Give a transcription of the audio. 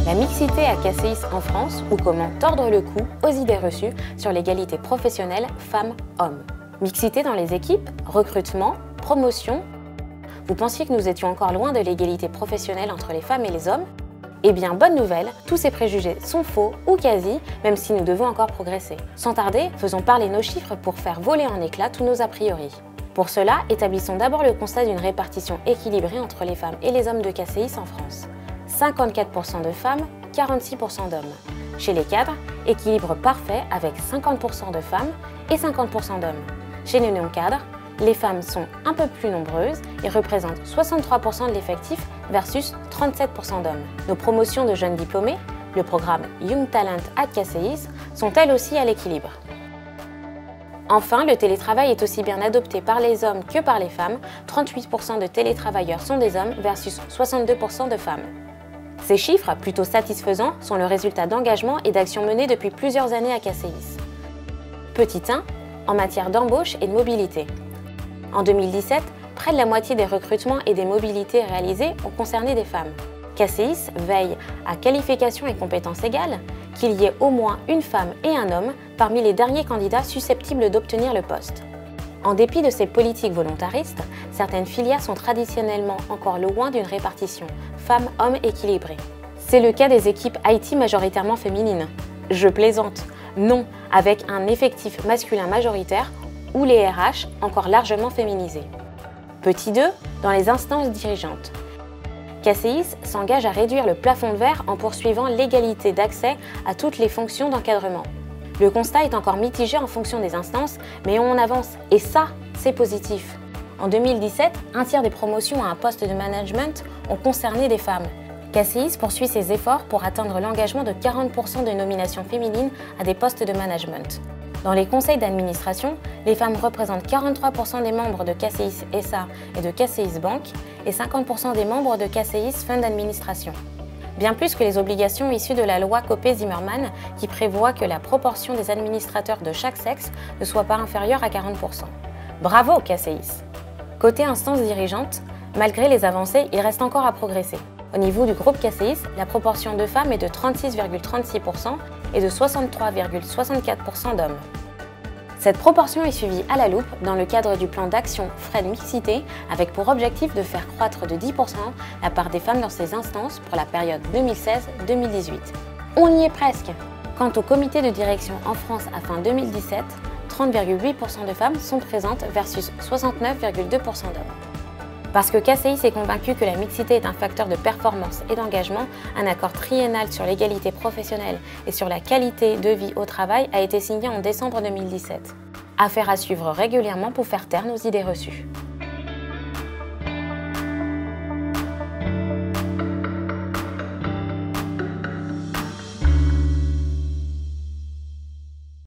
La mixité à KCIS en France ou comment tordre le cou aux idées reçues sur l'égalité professionnelle femmes-hommes. Mixité dans les équipes, recrutement, promotion. Vous pensiez que nous étions encore loin de l'égalité professionnelle entre les femmes et les hommes? Eh bien, bonne nouvelle, tous ces préjugés sont faux ou quasi, même si nous devons encore progresser. Sans tarder, faisons parler nos chiffres pour faire voler en éclats tous nos a priori. Pour cela, établissons d'abord le constat d'une répartition équilibrée entre les femmes et les hommes de KCIS en France. 54% de femmes, 46% d'hommes. Chez les cadres, équilibre parfait avec 50% de femmes et 50% d'hommes. Chez les non-cadres, les femmes sont un peu plus nombreuses et représentent 63% de l'effectif versus 37% d'hommes. Nos promotions de jeunes diplômés, le programme Young Talent at KCIS, sont elles aussi à l'équilibre. Enfin, le télétravail est aussi bien adopté par les hommes que par les femmes. 38% de télétravailleurs sont des hommes versus 62% de femmes. Ces chiffres, plutôt satisfaisants, sont le résultat d'engagement et d'actions menées depuis plusieurs années à KCIS. Petit 1, en matière d'embauche et de mobilité. En 2017, près de la moitié des recrutements et des mobilités réalisées ont concerné des femmes. KCIS veille à qualification et compétences égales, qu'il y ait au moins une femme et un homme parmi les derniers candidats susceptibles d'obtenir le poste. En dépit de ces politiques volontaristes, certaines filières sont traditionnellement encore loin d'une répartition femmes-hommes équilibrée. C'est le cas des équipes IT majoritairement féminines. Je plaisante, non, avec un effectif masculin majoritaire ou les RH encore largement féminisés. Petit 2, dans les instances dirigeantes. KCIS s'engage à réduire le plafond de verre en poursuivant l'égalité d'accès à toutes les fonctions d'encadrement. Le constat est encore mitigé en fonction des instances, mais on avance, et ça, c'est positif. En 2017, un tiers des promotions à un poste de management ont concerné des femmes. KCIS poursuit ses efforts pour atteindre l'engagement de 40% de nominations féminines à des postes de management. Dans les conseils d'administration, les femmes représentent 43% des membres de KCIS SA et de KCIS Bank et 50% des membres de KCIS Fund d'administration. Bien plus que les obligations issues de la loi Copé-Zimmermann qui prévoit que la proportion des administrateurs de chaque sexe ne soit pas inférieure à 40%. Bravo KCIS! Côté instance dirigeante, malgré les avancées, il reste encore à progresser. Au niveau du groupe KCIS, la proportion de femmes est de 36,36% et de 63,64% d'hommes. Cette proportion est suivie à la loupe dans le cadre du plan d'action Fred Mixité avec pour objectif de faire croître de 10% la part des femmes dans ces instances pour la période 2016-2018. On y est presque! Quant au comité de direction en France à fin 2017, 30,8% de femmes sont présentes versus 69,2% d'hommes. Parce que KCIS est convaincu que la mixité est un facteur de performance et d'engagement, un accord triennal sur l'égalité professionnelle et sur la qualité de vie au travail a été signé en décembre 2017. Affaire à suivre régulièrement pour faire taire nos idées reçues.